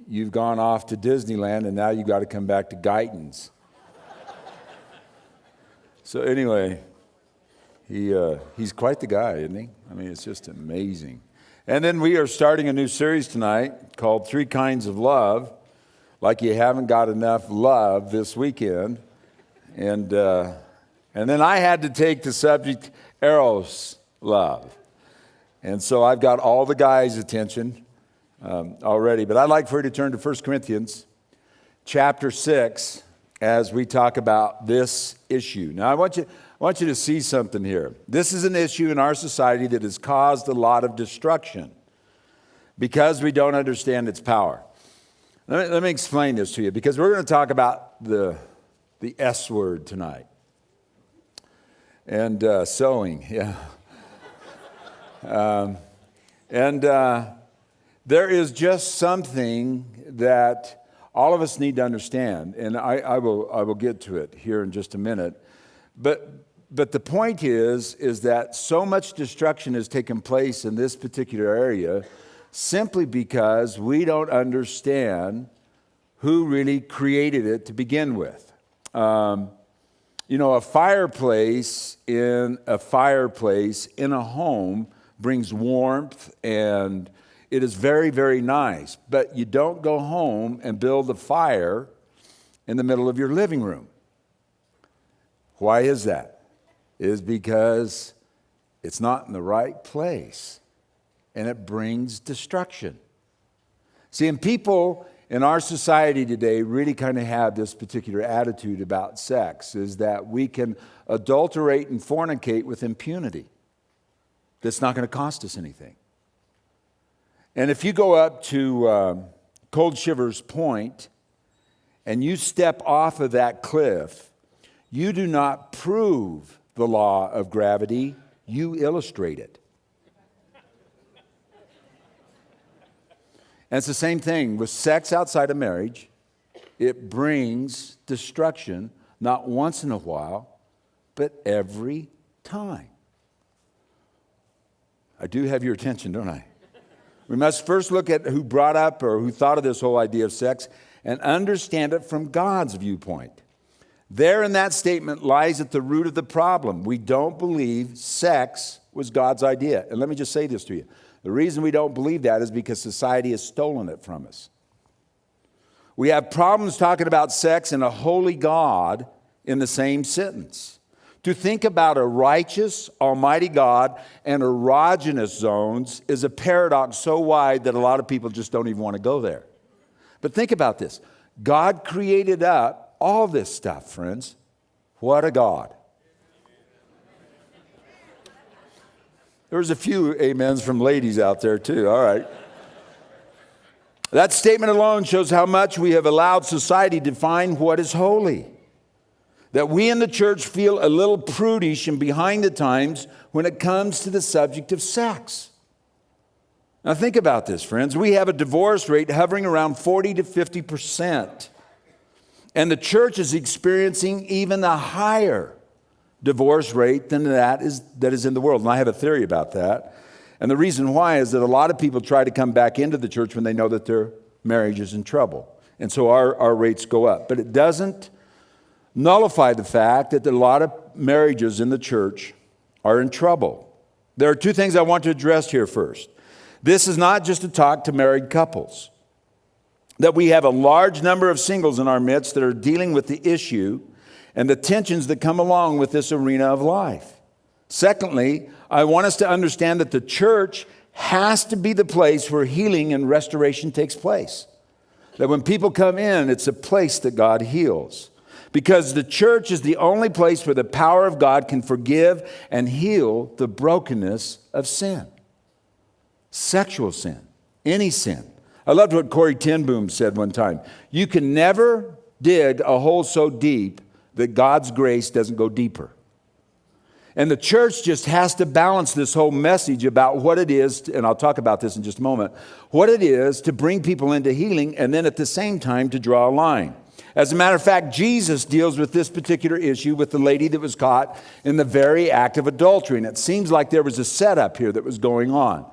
you've gone off to Disneyland and now you've got to come back to Guyton's. So anyway, he's quite the guy, isn't he? I mean, it's just amazing. And then we are starting a new series tonight called 3 Kinds of Love, like you haven't got enough love this weekend. And then I had to take the subject, Eros, love. And so I've got all the guys' attention already. But I'd like for you to turn to 1 Corinthians chapter 6 as we talk about this issue. Now, I want you to see something here. This is an issue in our society that has caused a lot of destruction because we don't understand its power. Let me explain this to you, because we're going to talk about the S word tonight. And sowing, yeah. There is just something that all of us need to understand, and I will get to it here in just a minute. But the point is that so much destruction has taken place in this particular area simply because we don't understand who really created it to begin with. A fireplace in a home brings warmth, and it is very, very nice. But you don't go home and build a fire in the middle of your living room. Why is that? It is because it's not in the right place, and it brings destruction. See, and people in our society today really kind of have this particular attitude about sex, is that we can adulterate and fornicate with impunity. That's not going to cost us anything. And if you go up to Cold Shivers Point and you step off of that cliff, you do not prove the law of gravity, you illustrate it. And it's the same thing with sex outside of marriage. It brings destruction, not once in a while, but every time. I do have your attention, don't I? We must first look at who brought up or who thought of this whole idea of sex and understand it from God's viewpoint. There in that statement lies at the root of the problem. We don't believe sex was God's idea. And let me just say this to you. The reason we don't believe that is because society has stolen it from us. We have problems talking about sex and a holy God in the same sentence. To think about a righteous, almighty God and erogenous zones is a paradox so wide that a lot of people just don't even want to go there. But think about this. God created up all this stuff, friends. What a God. There was a few amens from ladies out there too. All right. That statement alone shows how much we have allowed society to define what is holy. That we in the church feel a little prudish and behind the times when it comes to the subject of sex. Now think about this, friends. We have a divorce rate hovering around 40 to 50%. And the church is experiencing even a higher divorce rate than that is in the world. And I have a theory about that. And the reason why is that a lot of people try to come back into the church when they know that their marriage is in trouble. And so our rates go up. But it doesn't nullify the fact that a lot of marriages in the church are in trouble. There are 2 things I want to address here first. This is not just a talk to married couples. That we have a large number of singles in our midst that are dealing with the issue and the tensions that come along with this arena of life. Secondly, I want us to understand that the church has to be the place where healing and restoration takes place. That when people come in, it's a place that God heals. Because the church is the only place where the power of God can forgive and heal the brokenness of sin. Sexual sin, any sin. I loved what Corrie ten Boom said one time. You can never dig a hole so deep that God's grace doesn't go deeper. And the church just has to balance this whole message about what it is, and I'll talk about this in just a moment, what it is to bring people into healing and then at the same time to draw a line. As a matter of fact, Jesus deals with this particular issue with the lady that was caught in the very act of adultery. And it seems like there was a setup here that was going on.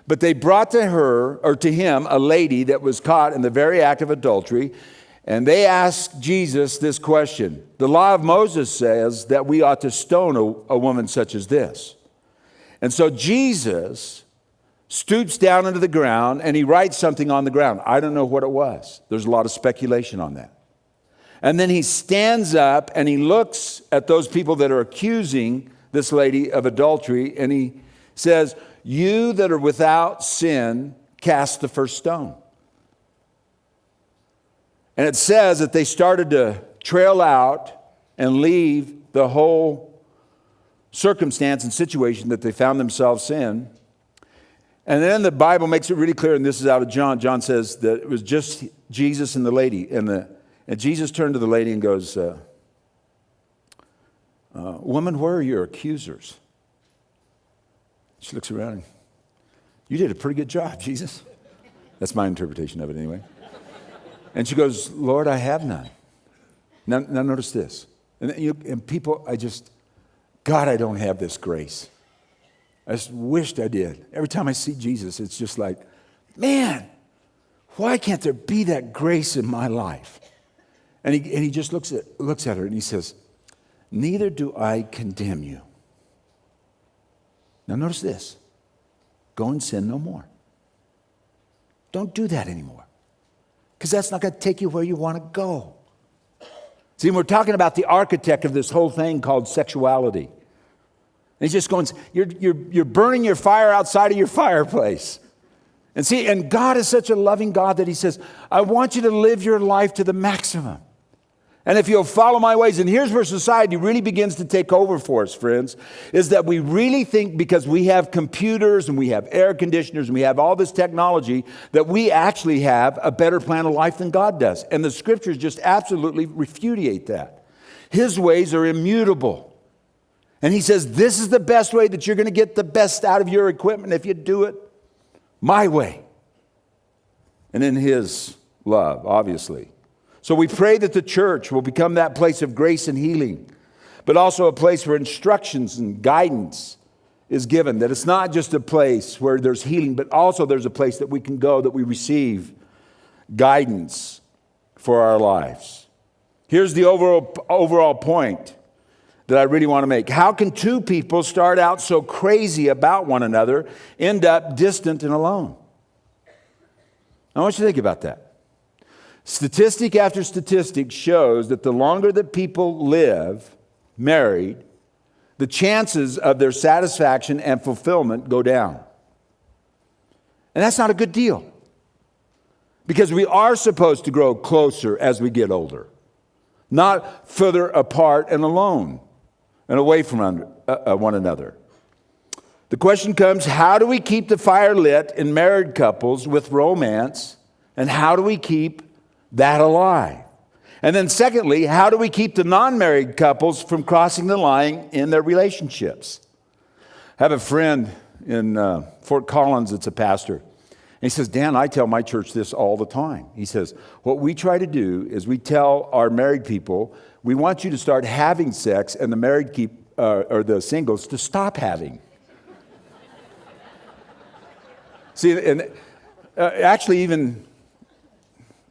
But they brought to him, a lady that was caught in the very act of adultery, and they asked Jesus this question. The law of Moses says that we ought to stone a woman such as this. And so Jesus stoops down into the ground and he writes something on the ground. I don't know what it was. There's a lot of speculation on that. And then he stands up and he looks at those people that are accusing this lady of adultery, and he says, "You that are without sin, cast the first stone." And it says that they started to trail out and leave the whole circumstance and situation that they found themselves in. And then the Bible makes it really clear, and this is out of John. John says that it was just Jesus and the lady. And Jesus turned to the lady and goes, "Woman, where are your accusers?" She looks around and, "You did a pretty good job, Jesus." That's my interpretation of it anyway. And she goes, "Lord, I have none." Now notice this. And people, God, I don't have this grace. I just wished I did. Every time I see Jesus, it's just like, man, why can't there be that grace in my life? And he just looks at her and he says, "Neither do I condemn you." Now notice this. Go and sin no more. Don't do that anymore. Because that's not going to take you where you want to go. See, we're talking about the architect of this whole thing called sexuality. And he's just going, you're burning your fire outside of your fireplace. And see, and God is such a loving God that he says, I want you to live your life to the maximum. And if you'll follow my ways, and here's where society really begins to take over for us, friends, is that we really think because we have computers and we have air conditioners and we have all this technology that we actually have a better plan of life than God does. And the scriptures just absolutely repudiate that. His ways are immutable. And he says, this is the best way that you're going to get the best out of your equipment if you do it my way. And in his love, obviously. So we pray that the church will become that place of grace and healing, but also a place where instructions and guidance is given. That it's not just a place where there's healing, but also there's a place that we can go, that we receive guidance for our lives. Here's the overall point that I really want to make. How can two people start out so crazy about one another, end up distant and alone? I want you to think about that. Statistic after statistic shows that the longer that people live married, the chances of their satisfaction and fulfillment go down. And that's not a good deal. Because we are supposed to grow closer as we get older, not further apart and alone and away from one another. The question comes, how do we keep the fire lit in married couples with romance, and how do we keep that alive? And then secondly, how do we keep the non-married couples from crossing the line in their relationships? I have a friend in Fort Collins that's a pastor. And he says, Dan, I tell my church this all the time. He says, what we try to do is we tell our married people, we want you to start having sex, and the married or the singles to stop having. See, and actually even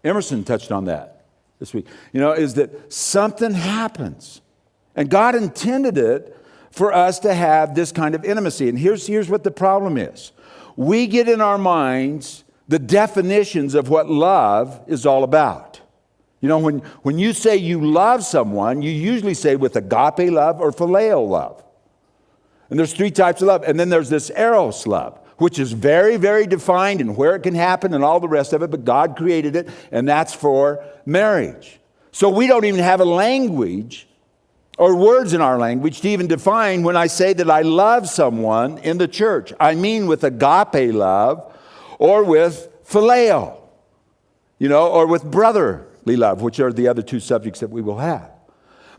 Emerson touched on that this week, is that something happens. And God intended it for us to have this kind of intimacy. And here's what the problem is. We get in our minds the definitions of what love is all about. When you say you love someone, you usually say with agape love or phileo love. And there's three types of love. And then there's this Eros love, which is very, very defined and where it can happen and all the rest of it, but God created it, and that's for marriage. So we don't even have a language or words in our language to even define when I say that I love someone in the church. I mean with agape love or with phileo, or with brotherly love, which are the other two subjects that we will have.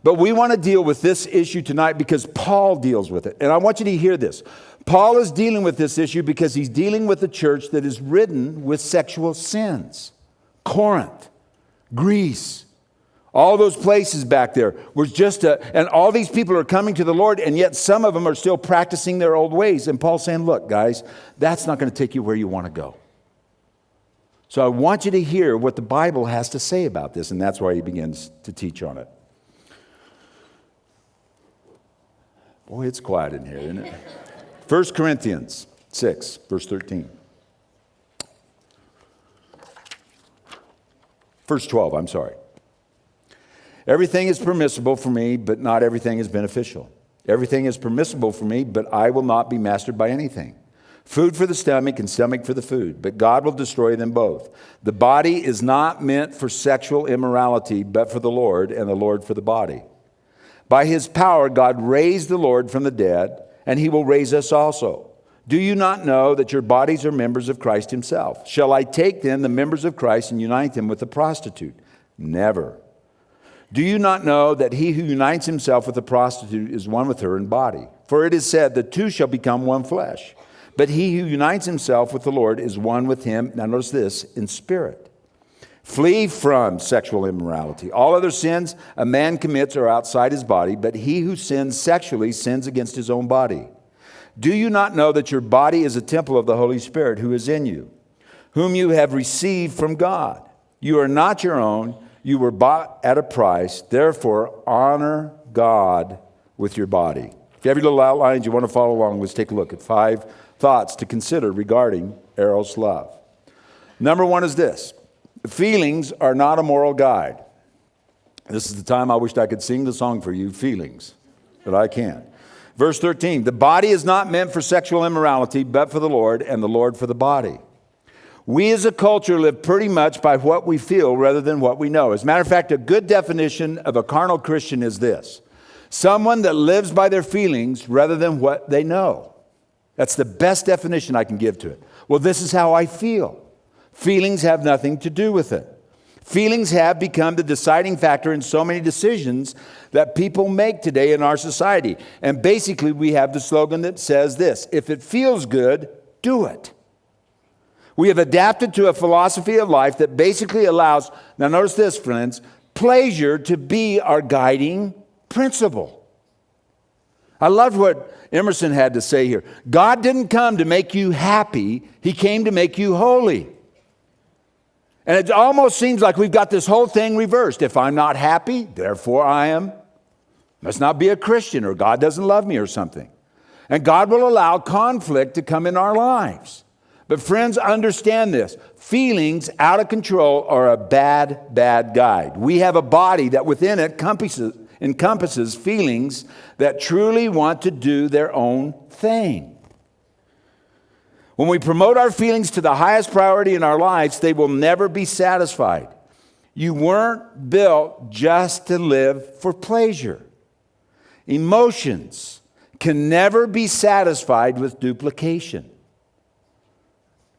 But we want to deal with this issue tonight because Paul deals with it. And I want you to hear this. Paul is dealing with this issue because he's dealing with a church that is ridden with sexual sins. Corinth, Greece, All those places back there was and all these people are coming to the Lord, and yet some of them are still practicing their old ways. And Paul's saying, look, guys, that's not going to take you where you want to go. So I want you to hear what the Bible has to say about this, and that's why he begins to teach on it. Boy, it's quiet in here, isn't it? 1 Corinthians 6, verse 13. Verse 12, I'm sorry. Everything is permissible for me, but not everything is beneficial. Everything is permissible for me, but I will not be mastered by anything. Food for the stomach and stomach for the food, but God will destroy them both. The body is not meant for sexual immorality, but for the Lord, and the Lord for the body. By his power, God raised the Lord from the dead, and he will raise us also. Do you not know that your bodies are members of Christ himself? Shall I take then the members of Christ and unite them with a prostitute? Never. Do you not know that he who unites himself with a prostitute is one with her in body? For it is said, the two shall become one flesh. But he who unites himself with the Lord is one with him, now notice this, in spirit. Flee from sexual immorality. All other sins a man commits are outside his body, but he who sins sexually sins against his own body. Do you not know that your body is a temple of the Holy Spirit who is in you, whom you have received from God? You are not your own. You were bought at a price. Therefore, honor God with your body. If you have your little outlines, you want to follow along, let's take a look at 5 thoughts to consider regarding Eros love. Number 1 is this. Feelings are not a moral guide. This is the time I wished I could sing the song for you, Feelings, but I can't. Verse 13, the body is not meant for sexual immorality, but for the Lord, and the Lord for the body. We as a culture live pretty much by what we feel rather than what we know. As a matter of fact, a good definition of a carnal Christian is this: someone that lives by their feelings rather than what they know. That's the best definition I can give to it. Well, this is how I feel. Feelings have nothing to do with it. Feelings have become the deciding factor in so many decisions that people make today in our society. And basically, we have the slogan that says this: if it feels good, do it. We have adapted to a philosophy of life that basically allows, now notice this, friends, pleasure to be our guiding principle. I loved what Emerson had to say here. God didn't come to make you happy. He came to make you holy. And it almost seems like we've got this whole thing reversed. If I'm not happy, therefore I must not be a Christian, or God doesn't love me or something. And God will allow conflict to come in our lives. But friends, understand this. Feelings out of control are a bad guide. We have a body that within it encompasses feelings that truly want to do their own thing. When we promote our feelings to the highest priority in our lives, they will never be satisfied. You weren't built just to live for pleasure. Emotions can never be satisfied with duplication.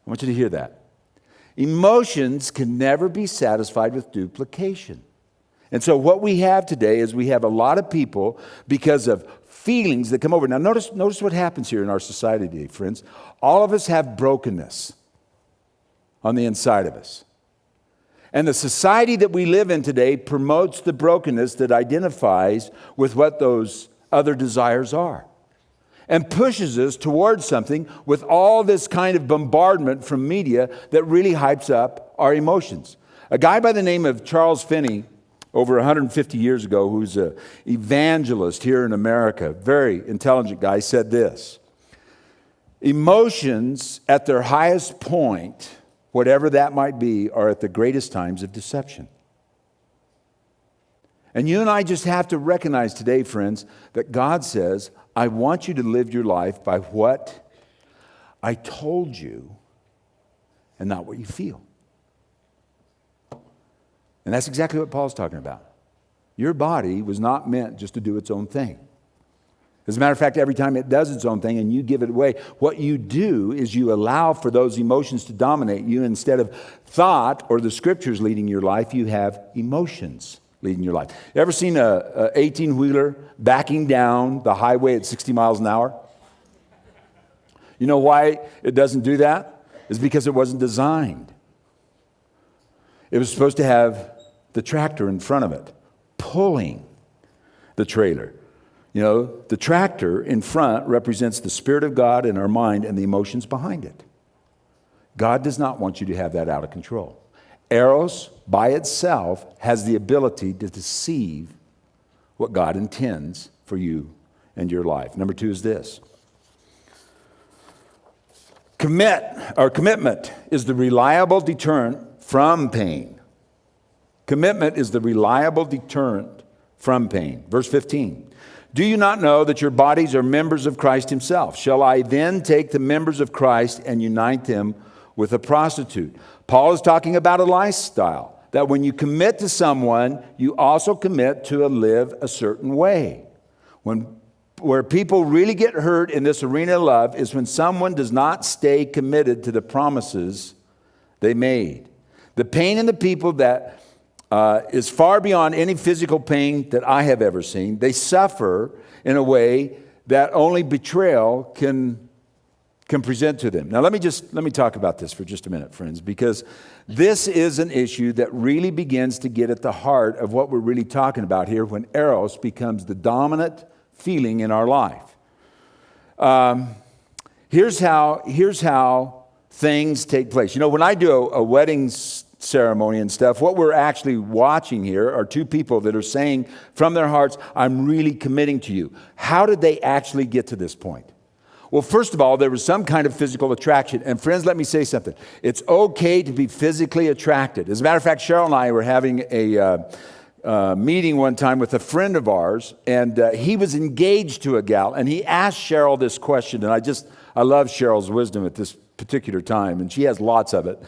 I want you to hear that. Emotions can never be satisfied with duplication. And so what we have today is we have a lot of people, because of feelings that come over. Now notice what happens here in our society today, friends. All of us have brokenness on the inside of us. And the society that we live in today promotes the brokenness that identifies with what those other desires are, and pushes us towards something with all this kind of bombardment from media that really hypes up our emotions. A guy by the name of Charles Finney, over 150 years ago, who's an evangelist here in America, very intelligent guy, said this: emotions at their highest point, whatever that might be, are at the greatest times of deception. And you and I just have to recognize today, friends, that God says, I want you to live your life by what I told you and not what you feel. And that's exactly what Paul's talking about. Your body was not meant just to do its own thing. As a matter of fact, every time it does its own thing and you give it away, what you do is you allow for those emotions to dominate you. Instead of thought or the scriptures leading your life, you have emotions leading your life. You ever seen a 18-wheeler backing down the highway at 60 miles an hour? You know why it doesn't do that? It's because it wasn't designed. It was supposed to have the tractor in front of it, pulling the trailer. You know, the tractor in front represents the Spirit of God in our mind and the emotions behind it. God does not want you to have that out of control. Eros, by itself, has the ability to deceive what God intends for you and your life. Number 2 is this. Commitment is the reliable deterrent from pain. Commitment is the reliable deterrent from pain. Verse 15. Do you not know that your bodies are members of Christ himself? Shall I then take the members of Christ and unite them with a prostitute? Paul is talking about a lifestyle, that when you commit to someone, you also commit to live a certain way. Where people really get hurt in this arena of love is when someone does not stay committed to the promises they made. The pain in the people that is far beyond any physical pain that I have ever seen. They suffer in a way that only betrayal can present to them. Now, let me talk about this for just a minute, friends, because this is an issue that really begins to get at the heart of what we're really talking about here when Eros becomes the dominant feeling in our life. Here's how things take place. You know, when I do a wedding ceremony and stuff, what we're actually watching here are two people that are saying from their hearts, I'm really committing to you. How did they actually get to this point? Well, first of all, there was some kind of physical attraction. And friends, let me say something. It's okay to be physically attracted. As a matter of fact, Cheryl and I were having a meeting one time with a friend of ours, and he was engaged to a gal, and he asked Cheryl this question, and I love Cheryl's wisdom at this particular time, and she has lots of it.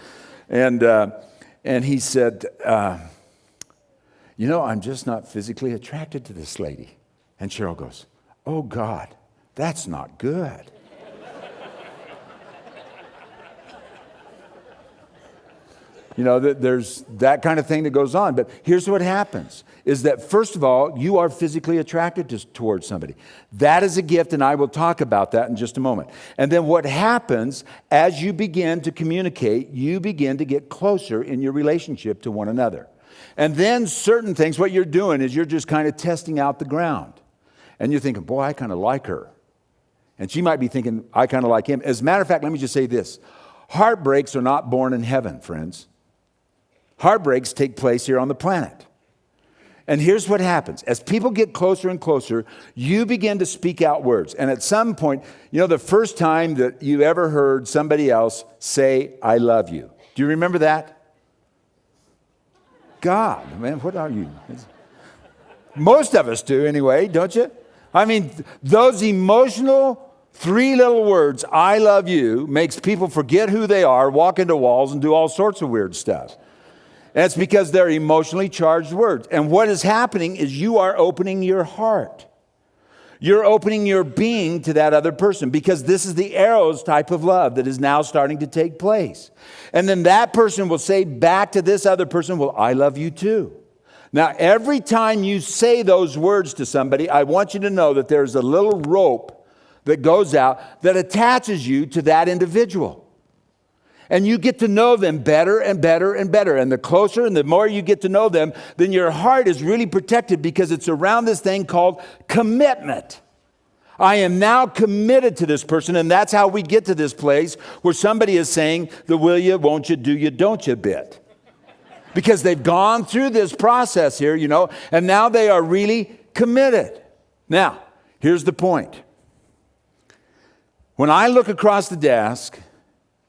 And he said, I'm just not physically attracted to this lady. And Cheryl goes, oh God, that's not good. You know, there's that kind of thing that goes on. But here's what happens, is that first of all, you are physically attracted towards somebody. That is a gift, and I will talk about that in just a moment. And then what happens as you begin to communicate, you begin to get closer in your relationship to one another. And then certain things, what you're doing is you're just kind of testing out the ground. And you're thinking, boy, I kind of like her. And she might be thinking, I kind of like him. As a matter of fact, let me just say this. Heartbreaks are not born in heaven, friends. Heartbreaks take place here on the planet. And here's what happens. As people get closer and closer, you begin to speak out words. And at some point, you know, the first time that you ever heard somebody else say, I love you. Do you remember that? God, man, what are you? Most of us do anyway, don't you? I mean, those emotional 3 little words, I love you, makes people forget who they are, walk into walls, and do all sorts of weird stuff. And it's because they're emotionally charged words. And what is happening is you are opening your heart. You're opening your being to that other person, because this is the Eros type of love that is now starting to take place. And then that person will say back to this other person, well, I love you too. Now, every time you say those words to somebody, I want you to know that there's a little rope that goes out that attaches you to that individual. And you get to know them better and better and better. And the closer and the more you get to know them, then your heart is really protected, because it's around this thing called commitment. I am now committed to this person. And that's how we get to this place where somebody is saying the will you, won't you, do you, don't you bit. Because they've gone through this process here, you know, and now they are really committed. Now, here's the point. When I look across the desk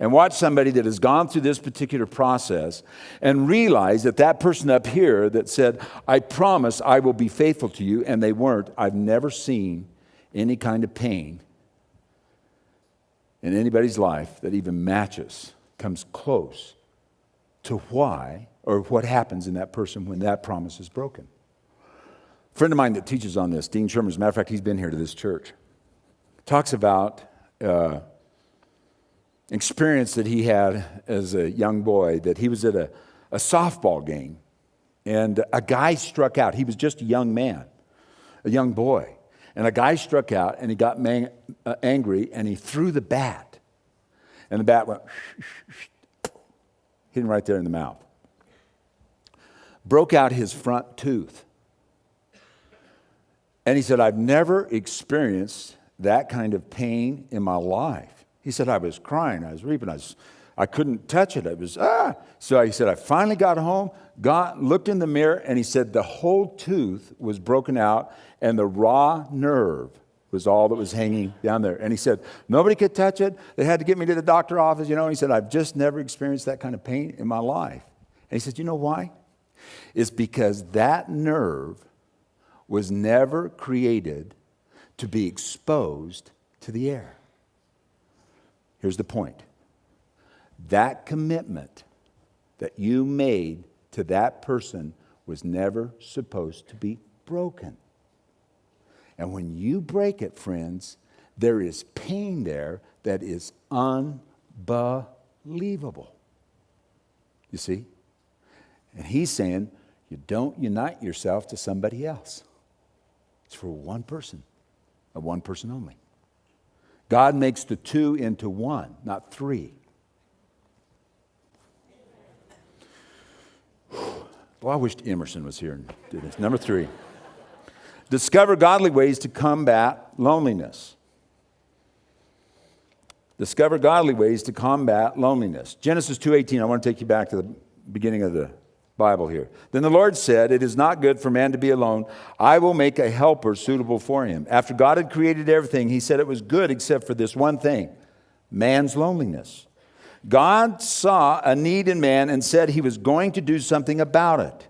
and watch somebody that has gone through this particular process and realize that that person up here that said, I promise I will be faithful to you, and they weren't, I've never seen any kind of pain in anybody's life that even matches, comes close to why or what happens in that person when that promise is broken. A friend of mine that teaches on this, Dean Sherman, as a matter of fact, he's been here to this church, talks about experience that he had as a young boy, that he was at a softball game, and a guy struck out. He was just a young man, a young boy. And a guy struck out, and he got angry, and he threw the bat. And the bat went, hit him right there in the mouth. Broke out his front tooth. And he said, I've never experienced that kind of pain in my life. He said, I was crying, I was weeping, I couldn't touch it. It was, So he said, I finally got home, looked in the mirror, and he said the whole tooth was broken out, and the raw nerve was all that was hanging down there. And he said, nobody could touch it. They had to get me to the doctor's office, He said, I've just never experienced that kind of pain in my life. And he said, you know why? It's because that nerve was never created to be exposed to the air. Here's the point. That commitment that you made to that person was never supposed to be broken. And when you break it, friends, there is pain there that is unbelievable. You see? And he's saying, you don't unite yourself to somebody else. It's for one person, and one person only. God makes the two into one, not three. Well, I wished Emerson was here and did this. Number 3. Discover godly ways to combat loneliness. Discover godly ways to combat loneliness. Genesis 2:18, I want to take you back to the beginning of the Bible here. Then the Lord said, it is not good for man to be alone. I will make a helper suitable for him. After God had created everything, he said it was good except for this one thing, man's loneliness. God saw a need in man and said he was going to do something about it.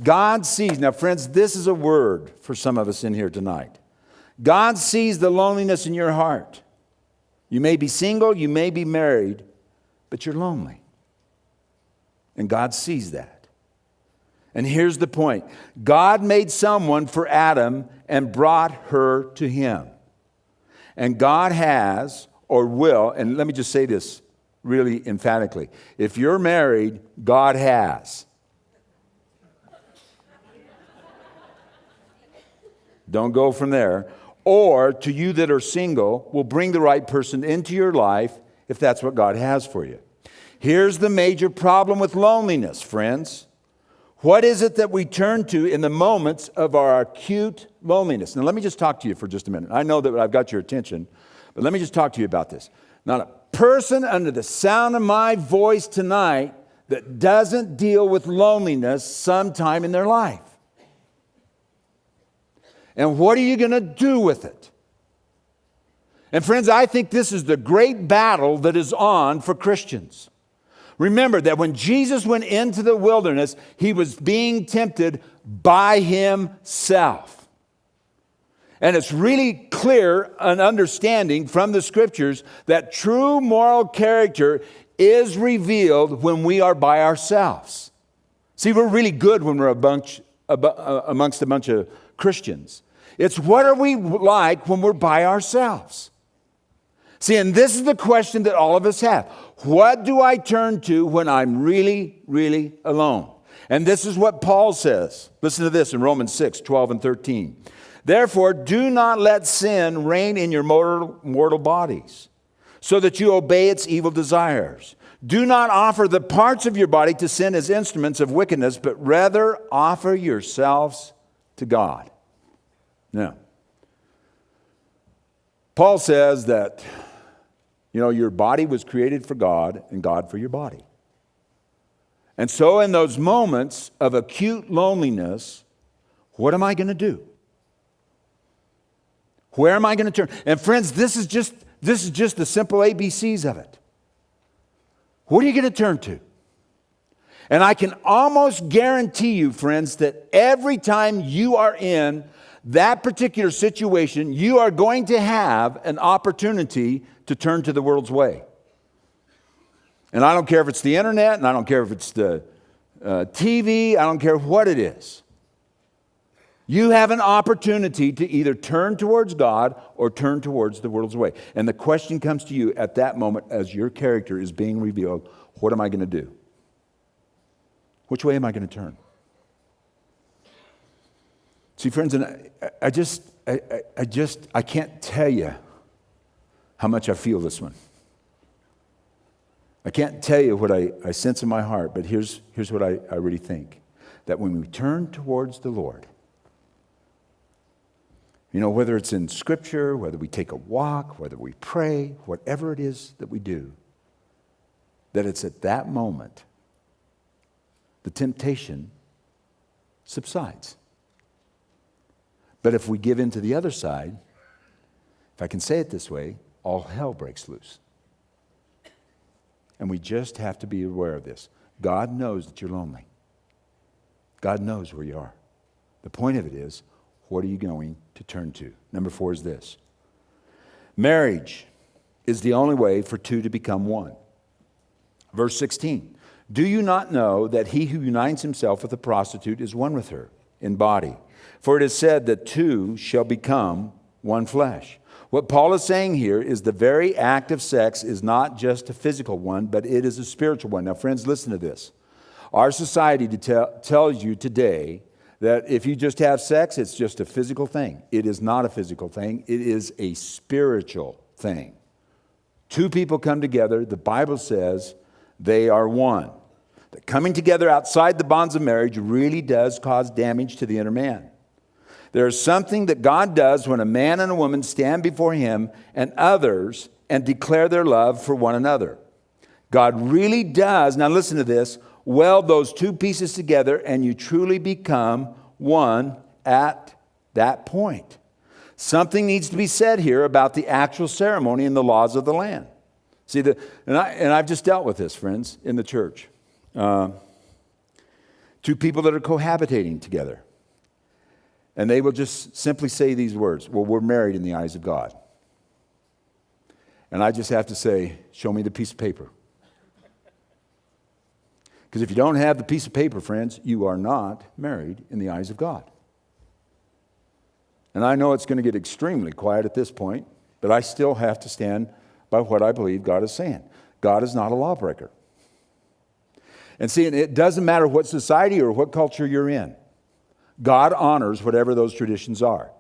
God sees, now friends, this is a word for some of us in here tonight. God sees the loneliness in your heart. You may be single, you may be married, but you're lonely. And God sees that. And here's the point. God made someone for Adam and brought her to him. And God has, or will, and let me just say this really emphatically. If you're married, God has. Don't go from there. Or to you that are single, will bring the right person into your life if that's what God has for you. Here's the major problem with loneliness, friends. What is it that we turn to in the moments of our acute loneliness? Now, let me just talk to you for just a minute. I know that I've got your attention, but let me just talk to you about this. Not a person under the sound of my voice tonight that doesn't deal with loneliness sometime in their life. And what are you going to do with it? And friends, I think this is the great battle that is on for Christians. Remember that when Jesus went into the wilderness, he was being tempted by himself. And it's really clear an understanding from the scriptures that true moral character is revealed when we are by ourselves. See, we're really good when we're amongst a bunch of Christians. It's what are we like when we're by ourselves? See, and this is the question that all of us have. What do I turn to when I'm really, really alone? And this is what Paul says. Listen to this in Romans 6:12 and 13. Therefore, do not let sin reign in your mortal bodies, so that you obey its evil desires. Do not offer the parts of your body to sin as instruments of wickedness, but rather offer yourselves to God. Now, Paul says that your body was created for God and God for your body. And so in those moments of acute loneliness, what am I going to do? Where am I going to turn? And friends, this is just the simple ABCs of it. What are you going to turn to? And I can almost guarantee you, friends, that every time you are in that particular situation, you are going to have an opportunity to turn to the world's way. And I don't care if it's the internet, and I don't care if it's the TV, I don't care what it is. You have an opportunity to either turn towards God or turn towards the world's way. And the question comes to you at that moment as your character is being revealed, what am I going to do? Which way am I going to turn? See, friends, and I can't tell you how much I feel this one. I can't tell you what I sense in my heart, but here's what I really think. That when we turn towards the Lord, You know, whether it's in Scripture, whether we take a walk, whether we pray, whatever it is that we do, that it's at that moment the temptation subsides. But if we give in to the other side, if I can say it this way, all hell breaks loose. And we just have to be aware of this. God knows that you're lonely. God knows where you are. The point of it is, what are you going to turn to? Number 4 is this. Marriage is the only way for two to become one. Verse 16. Do you not know that he who unites himself with a prostitute is one with her in body? For it is said that two shall become one flesh. What Paul is saying here is the very act of sex is not just a physical one, but it is a spiritual one. Now, friends, listen to this. Our society tells you today that if you just have sex, it's just a physical thing. It is not a physical thing. It is a spiritual thing. Two people come together. The Bible says they are one. That coming together outside the bonds of marriage really does cause damage to the inner man. There is something that God does when a man and a woman stand before him and others and declare their love for one another. God really does, now listen to this, weld those two pieces together and you truly become one at that point. Something needs to be said here about the actual ceremony and the laws of the land. See, and I've just dealt with this, friends, in the church. Two people that are cohabitating together. And they will just simply say these words, well, we're married in the eyes of God. And I just have to say, show me the piece of paper. Because if you don't have the piece of paper, friends, you are not married in the eyes of God. And I know it's going to get extremely quiet at this point, but I still have to stand by what I believe God is saying. God is not a lawbreaker. And see, it doesn't matter what society or what culture you're in. God honors whatever those traditions are.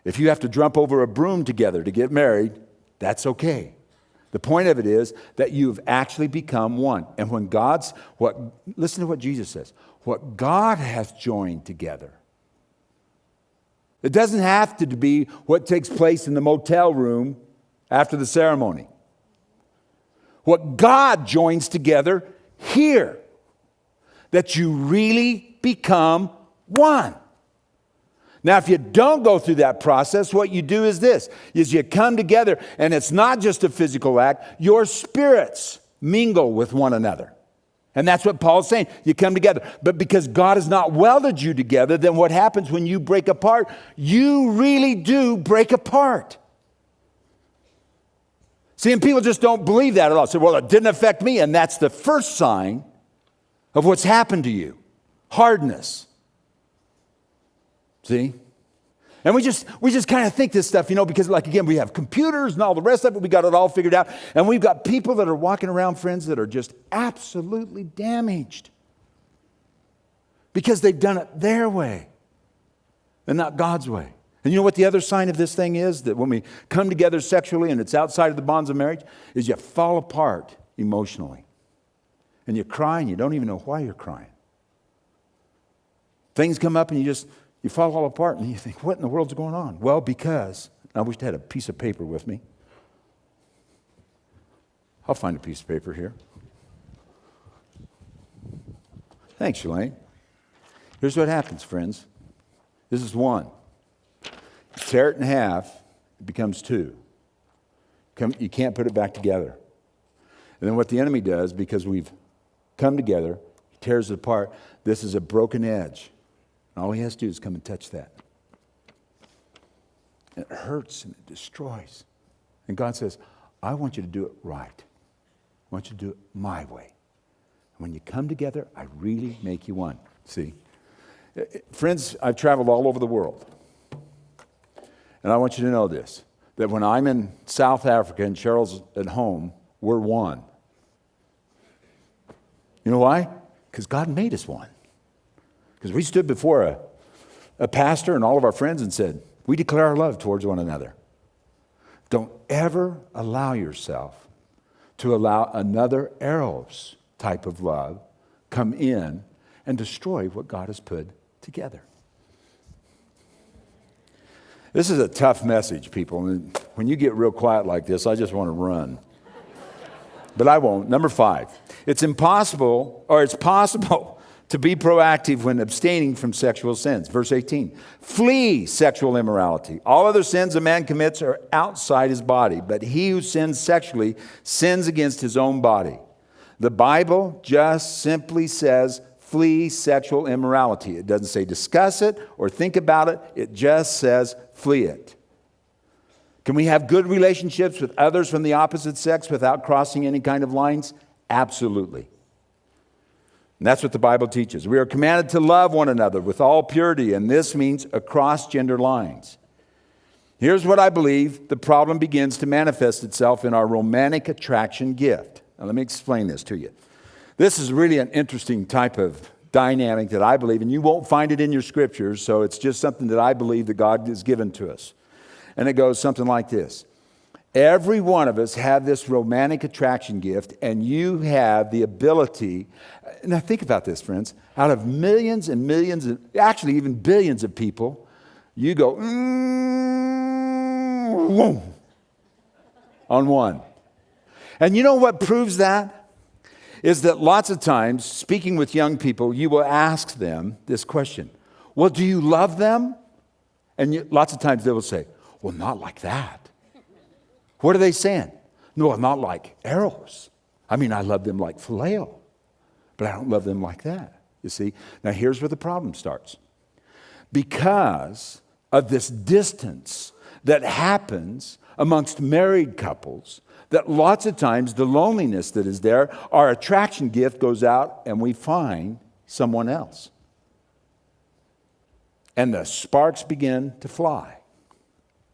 If you have to jump over a broom together to get married, that's okay. The point of it is that you've actually become one. And when listen to what Jesus says, what God hath joined together. It doesn't have to be what takes place in the motel room after the ceremony. What God joins together here, that you really become one. Now, if you don't go through that process, what you do is this, is you come together, and it's not just a physical act, your spirits mingle with one another. And that's what Paul's saying. You come together. But because God has not welded you together, then what happens when you break apart? You really do break apart. See, and people just don't believe that at all. Say, well, it didn't affect me. And that's the first sign of what's happened to you. Hardness. See? And we just kind of think this stuff, because like, again, we have computers and all the rest of it. We got it all figured out. And we've got people that are walking around, friends, that are just absolutely damaged because they've done it their way and not God's way. And you know what the other sign of this thing is? That when we come together sexually and it's outside of the bonds of marriage, is you fall apart emotionally. And you cry and you don't even know why you're crying. Things come up and you fall all apart and you think, what in the world's going on? Well, because, I wish I had a piece of paper with me. I'll find a piece of paper here. Thanks, Shalane. Here's what happens, friends. This is one. You tear it in half, it becomes two. You can't put it back together. And then what the enemy does, because we've come together, he tears it apart. This is a broken edge. And all he has to do is come and touch that. And it hurts and it destroys. And God says, I want you to do it right. I want you to do it my way. And when you come together, I really make you one. See? Friends, I've traveled all over the world. And I want you to know this, that when I'm in South Africa and Cheryl's at home, we're one. You know why? Because God made us one. Because we stood before a pastor and all of our friends and said, we declare our love towards one another. Don't ever allow yourself to allow another Eros type of love come in and destroy what God has put together. This is a tough message, people. And when you get real quiet like this, I just want to run. But I won't. Number 5, it's possible to be proactive when abstaining from sexual sins. Verse 18, flee sexual immorality. All other sins a man commits are outside his body, but he who sins sexually sins against his own body. The Bible just simply says flee sexual immorality. It doesn't say discuss it or think about it. It just says flee it. Can we have good relationships with others from the opposite sex without crossing any kind of lines? Absolutely. And that's what the Bible teaches. We are commanded to love one another with all purity, and this means across gender lines. Here's what I believe the problem begins to manifest itself in our romantic attraction gift. Now, let me explain this to you. This is really an interesting type of dynamic that I believe, and you won't find it in your scriptures, so it's just something that I believe that God has given to us. And it goes something like this. Every one of us have this romantic attraction gift, and you have the ability. Now think about this, friends. Out of millions and millions, actually even billions of people, you go, whoa, on one. And you know what proves that? Is that lots of times, speaking with young people, you will ask them this question. Well, do you love them? And lots of times they will say, well, not like that. What are they saying? No, not like Eros. I mean, I love them like phileo, but I don't love them like that. You see? Now, here's where the problem starts. Because of this distance that happens amongst married couples, that lots of times the loneliness that is there, our attraction gift goes out and we find someone else. And the sparks begin to fly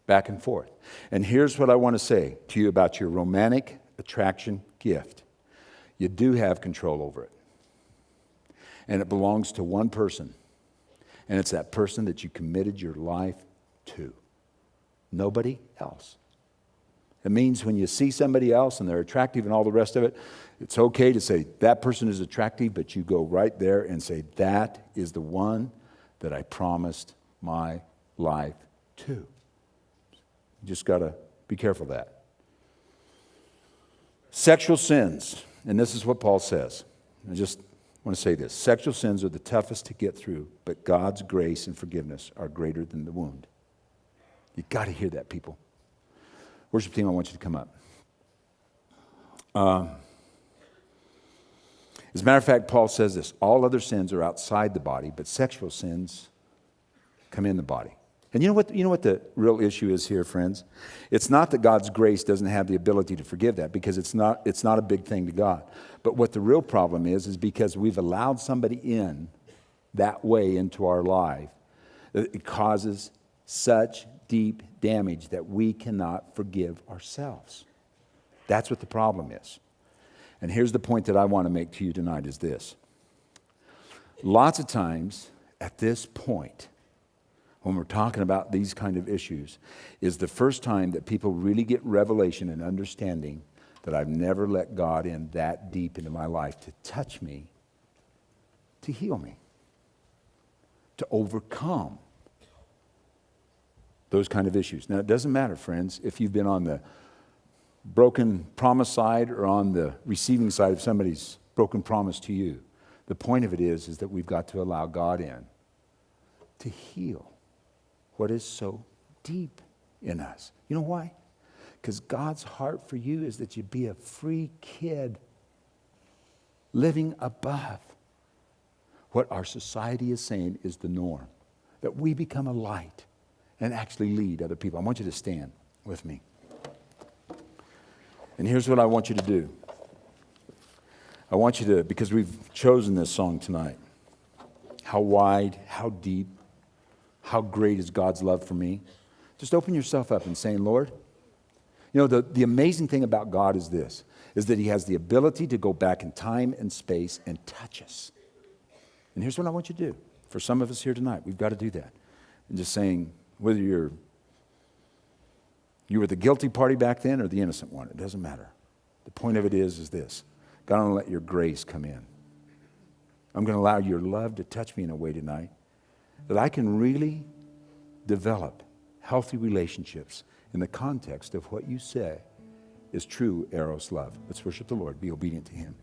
back and forth. And here's what I want to say to you about your romantic attraction gift. You do have control over it. And it belongs to one person. And it's that person that you committed your life to. Nobody else. It means when you see somebody else and they're attractive and all the rest of it, it's okay to say, that person is attractive, but you go right there and say, that is the one that I promised my life to. You just got to be careful of that. Sexual sins, and this is what Paul says. I just want to say this. Sexual sins are the toughest to get through, but God's grace and forgiveness are greater than the wound. You got to hear that, people. Worship team, I want you to come up. As a matter of fact, Paul says this. All other sins are outside the body, but sexual sins come in the body. And you know what the real issue is here, friends? It's not that God's grace doesn't have the ability to forgive that, because it's not a big thing to God. But what the real problem is because we've allowed somebody in that way into our life, that it causes such deep damage that we cannot forgive ourselves. That's what the problem is. And here's the point that I want to make to you tonight is this. Lots of times at this point, when we're talking about these kind of issues, is the first time that people really get revelation and understanding that I've never let God in that deep into my life to touch me, to heal me, to overcome those kind of issues. Now, it doesn't matter, friends, if you've been on the broken promise side or on the receiving side of somebody's broken promise to you. The point of it is that we've got to allow God in to heal what is so deep in us. You know why? Because God's heart for you is that you be a free kid living above what our society is saying is the norm. That we become a light and actually lead other people. I want you to stand with me. And here's what I want you to do. I want you to, because we've chosen this song tonight, how wide, how deep, how great is God's love for me? Just open yourself up and saying, Lord, you know, the amazing thing about God is this, is that he has the ability to go back in time and space and touch us. And here's what I want you to do. For some of us here tonight, we've got to do that. And just saying, whether you were the guilty party back then or the innocent one, it doesn't matter. The point of it is this. God, I'm going to let your grace come in. I'm going to allow your love to touch me in a way tonight that I can really develop healthy relationships in the context of what you say is true Eros love. Let's worship the Lord. Be obedient to him.